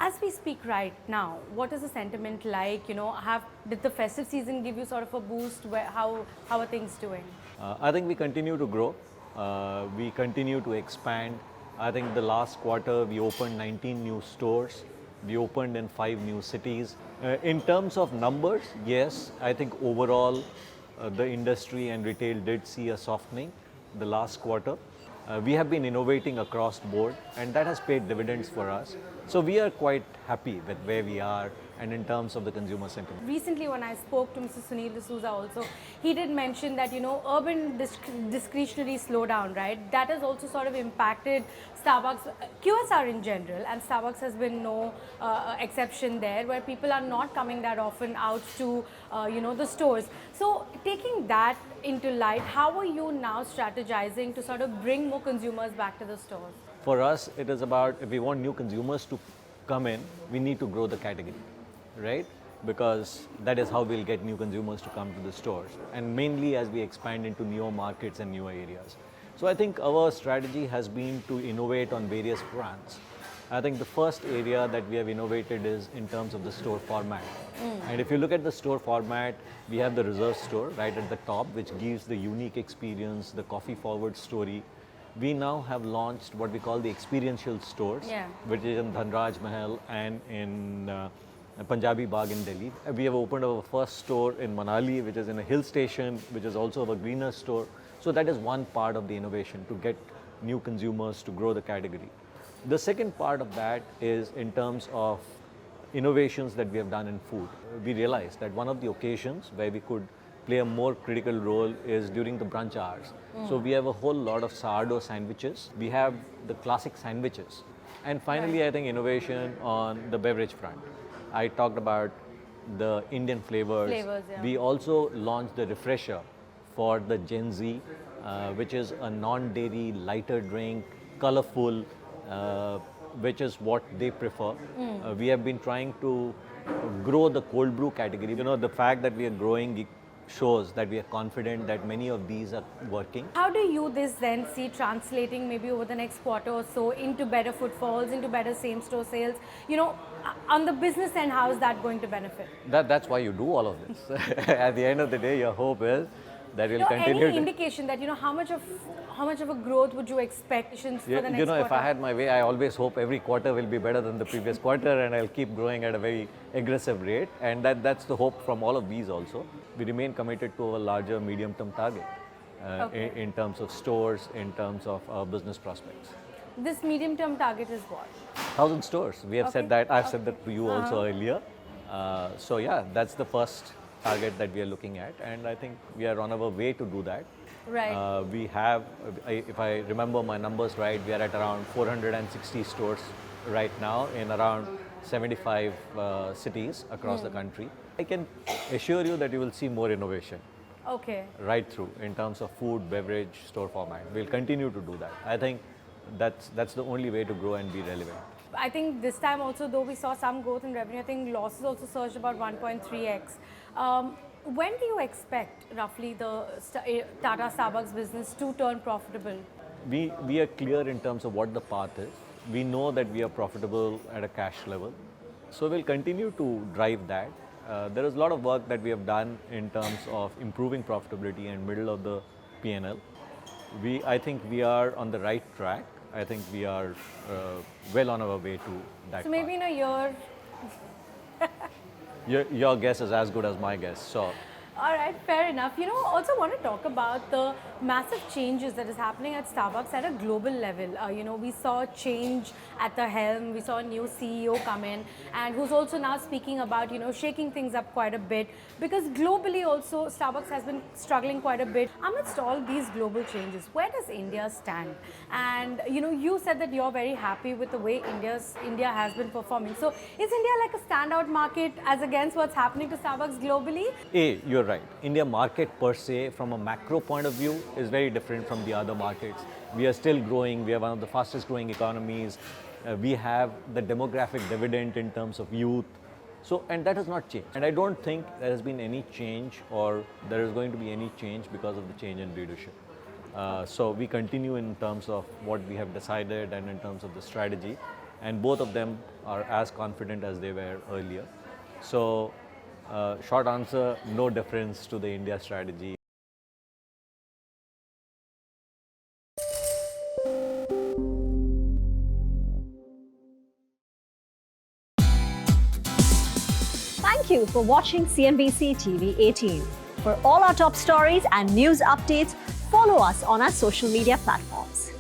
As we speak right now, what is the sentiment like? Did the festive season give you sort of a boost? How are things doing? I think we continue to grow. We continue to expand. I think the last quarter we opened 19 new stores. We opened in 5 new cities. In terms of numbers, yes, I think overall the industry and retail did see a softening the last quarter. We have been innovating across the board and that has paid dividends for us. So we are quite happy with where we are and in terms of the consumer sentiment. Recently, when I spoke to Mr. Sunil D'Souza also, he did mention that, urban discretionary slowdown, right? That has also sort of impacted Starbucks, QSR in general, and Starbucks has been no exception there, where people are not coming that often out to, the stores. So taking that into light, how are you now strategizing to sort of bring more consumers back to the stores? For us, it is about if we want new consumers to come in, we need to grow the category, right? Because that is how we'll get new consumers to come to the stores, and mainly as we expand into newer markets and newer areas. So I think our strategy has been to innovate on various fronts. I think the first area that we have innovated is in terms of the store format. And if you look at the store format, we have the Reserve store right at the top, which gives the unique experience, the coffee forward story. We now have launched what we call the experiential stores, which is in Dhanraj Mahal and in Punjabi Bagh in Delhi. We have opened our first store in Manali, which is in a hill station, which is also our greener store. So that is one part of the innovation, to get new consumers to grow the category. The second part of that is in terms of innovations that we have done in food. We realized that one of the occasions where we could play a more critical role is during the brunch hours. So we have a whole lot of sourdough sandwiches. We have the classic sandwiches. And finally, I think innovation on the beverage front. I talked about the Indian flavors. We also launched the Refresher for the Gen Z, which is a non-dairy, lighter drink, colorful, which is what they prefer. We have been trying to grow the cold brew category. The fact that we are growing shows that we are confident that many of these are working. How do you then see translating maybe over the next quarter or so into better footfalls, into better same-store sales? On the business end, how is that going to benefit? That's why you do all of this. At the end of the day, your hope is that we'll continue. Any indication that how much of a growth would you expect for the next quarter? If I had my way, I always hope every quarter will be better than the previous quarter, and I'll keep growing at a very aggressive rate. And that's the hope from all of these also. We remain committed to our larger medium-term target in terms of stores, in terms of our business prospects. This medium-term target is what? 1,000 stores. We have said that. I've said that to you also earlier. So yeah, that's the first target that we are looking at, and I think we are on our way to do that. Right. We have, if I remember my numbers right, we are at around 460 stores right now in around 75 cities across the country. I can assure you that you will see more innovation. Okay. Right through in terms of food, beverage, store format. We'll continue to do that. I think that's the only way to grow and be relevant. I think this time also, though we saw some growth in revenue, I think losses also surged about 1.3x. When do you expect roughly the Tata Starbucks business to turn profitable? We are clear in terms of what the path is. We know that we are profitable at a cash level. So we'll continue to drive that. There is a lot of work that we have done in terms of improving profitability and middle of the P&L. I think we are on the right track. I think we are well on our way to that. So maybe in a year. Your guess is as good as my guess. So. All right, fair enough. Also want to talk about the massive changes that is happening at Starbucks at a global level. We saw change at the helm. We saw a new CEO come in, and who's also now speaking about, shaking things up quite a bit. Because globally also, Starbucks has been struggling quite a bit. Amidst all these global changes, where does India stand? And, you said that you're very happy with the way India has been performing. So is India like a standout market as against what's happening to Starbucks globally? You're right. India market per se, from a macro point of view, is very different from the other markets. We are still growing. We are one of the fastest growing economies. We have the demographic dividend in terms of youth. So, and that has not changed. And I don't think there has been any change, or there is going to be any change because of the change in leadership. So we continue in terms of what we have decided and in terms of the strategy. and both of them are as confident as they were earlier. So, short answer, no difference to the India strategy. Thank you for watching CNBC TV 18. For all our top stories and news updates, follow us on our social media platforms.